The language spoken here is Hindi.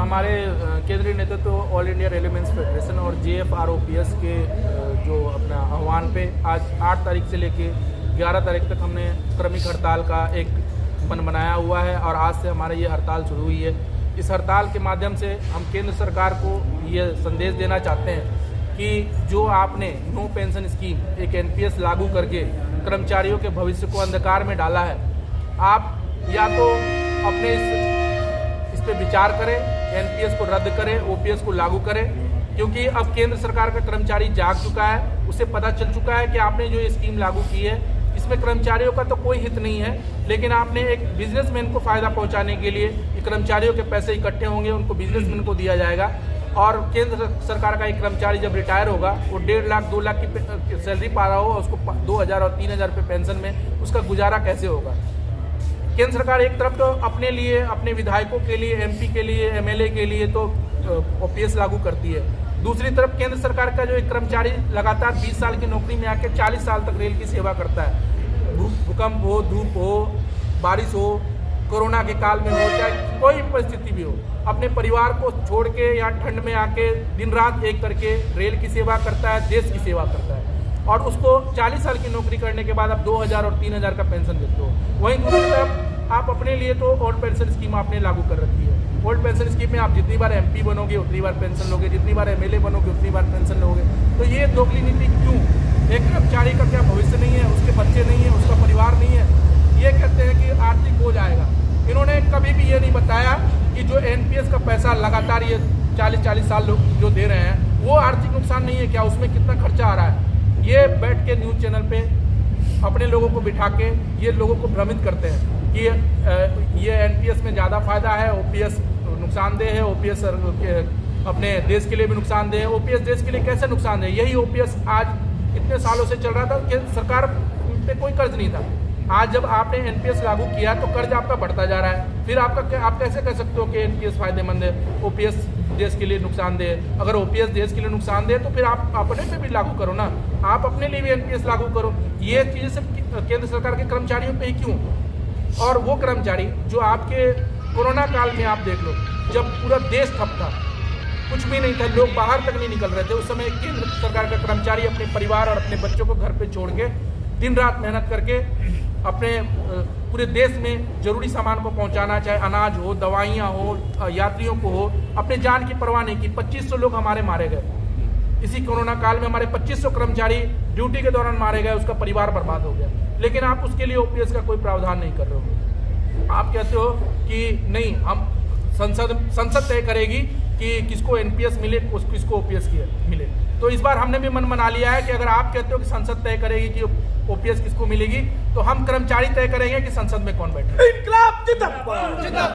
हमारे केंद्रीय नेतृत्व ऑल इंडिया रेलवेमेंस फेडरेशन और JFROPS के जो अपना आह्वान पे आज 8 तारीख से लेके 11 तारीख तक हमने क्रमिक हड़ताल का एक मन बनाया हुआ है और आज से हमारी ये हड़ताल शुरू हुई है। इस हड़ताल के माध्यम से हम केंद्र सरकार को ये संदेश देना चाहते हैं कि जो आपने नो पेंशन स्कीम एक NPS लागू करके कर्मचारियों के भविष्य को अंधकार में डाला है, आप या तो अपने इस पे विचार करें, NPS को रद्द करें, OPS को लागू करें, क्योंकि अब केंद्र सरकार का कर्मचारी जाग चुका है, उसे पता चल चुका है कि आपने जो ये स्कीम लागू की है इसमें कर्मचारियों का तो कोई हित नहीं है, लेकिन आपने एक बिजनेसमैन को फ़ायदा पहुंचाने के लिए कर्मचारियों के पैसे इकट्ठे होंगे, उनको बिजनेसमैन को दिया जाएगा और केंद्र सरकार का एक कर्मचारी जब रिटायर होगा वो 1.5 लाख 2 लाख की सैलरी पा रहा हो, उसको 2,000 और 3,000 रुपये पेंशन में उसका गुजारा कैसे होगा। केंद्र सरकार एक तरफ तो अपने लिए, अपने विधायकों के लिए, MP के लिए, MLA के लिए तो OPS लागू करती है, दूसरी तरफ केंद्र सरकार का जो एक कर्मचारी लगातार 20 साल की नौकरी में आके 40 साल तक रेल की सेवा करता है, भूकंप हो, धूप हो, बारिश हो, कोरोना के काल में हो, चाहे कोई परिस्थिति भी हो, अपने परिवार को छोड़ के या ठंड में आके दिन रात एक करके रेल की सेवा करता है, देश की सेवा करता है और उसको 40 साल की नौकरी करने के बाद आप 2,000 और 3,000 का पेंशन देते हो। वहीं दूसरी तरफ आप अपने लिए तो ओल्ड पेंशन स्कीम आपने लागू कर रखी है। ओल्ड पेंशन स्कीम में आप जितनी बार MP बनोगे उतनी बार पेंशन लोगे, जितनी बार MLA बनोगे उतनी बार पेंशन लोगे। तो ये दोगली नीति क्यों? एक कर्मचारी का क्या भविष्य नहीं है, उसके बच्चे नहीं है, उसका परिवार नहीं है, ये कहते हैं कि आर्थिक बोझ आएगा। इन्होंने कभी भी ये नहीं बताया कि जो NPS का पैसा लगातार ये 40-40 साल लोग जो दे रहे हैं वो आर्थिक नुकसान नहीं है क्या, उसमें कितना खर्चा आ रहा है। ये बैठ के न्यूज़ चैनल पे अपने लोगों को बिठा के ये लोगों को भ्रमित करते हैं कि ये NPS में ज़्यादा फायदा है, OPS नुकसानदेह है, OPS अपने देश के लिए भी नुकसानदेह है। OPS देश के लिए कैसे नुकसानदेह है? यही OPS आज इतने सालों से चल रहा था कि सरकार पे कोई कर्ज नहीं था। आज जब आपने NPS लागू किया तो कर्ज आपका बढ़ता जा रहा है, फिर आप कैसे कह सकते हो कि NPS फायदेमंद है, OPS देश के लिए नुकसानदेह है। अगर OPS देश के लिए नुकसानदेह है तो फिर आप अपने पे भी लागू करो ना, आप अपने लिए भी NPS लागू करो। ये चीज़ें सिर्फ केंद्र सरकार के कर्मचारियों पे ही क्यों? और वो कर्मचारी जो आपके कोरोना काल में आप देख लो, जब पूरा देश ठप था, कुछ भी नहीं था, लोग बाहर तक नहीं निकल रहे थे, उस समय केंद्र सरकार का कर्मचारी अपने परिवार और अपने बच्चों को घर पे छोड़ के दिन रात मेहनत करके अपने पूरे देश में जरूरी सामान को पहुंचाना, चाहे अनाज हो, दवाइयाँ हो, यात्रियों को हो, अपने जान की परवाह नहीं की। 2500 लोग हमारे मारे गए इसी कोरोना काल में, हमारे 2500 कर्मचारी ड्यूटी के दौरान मारे गए, उसका परिवार बर्बाद हो गया, लेकिन आप उसके लिए OPS का कोई प्रावधान नहीं कर रहे हो। आप कहते हो कि नहीं, हम संसद तय करेगी कि किसको NPS मिले, किसको OPS मिले। तो इस बार हमने भी मन बना लिया है कि अगर आप कहते हो कि संसद तय करेगी कि OPS किसको मिलेगी, तो हम कर्मचारी तय करेंगे कि संसद में कौन बैठे।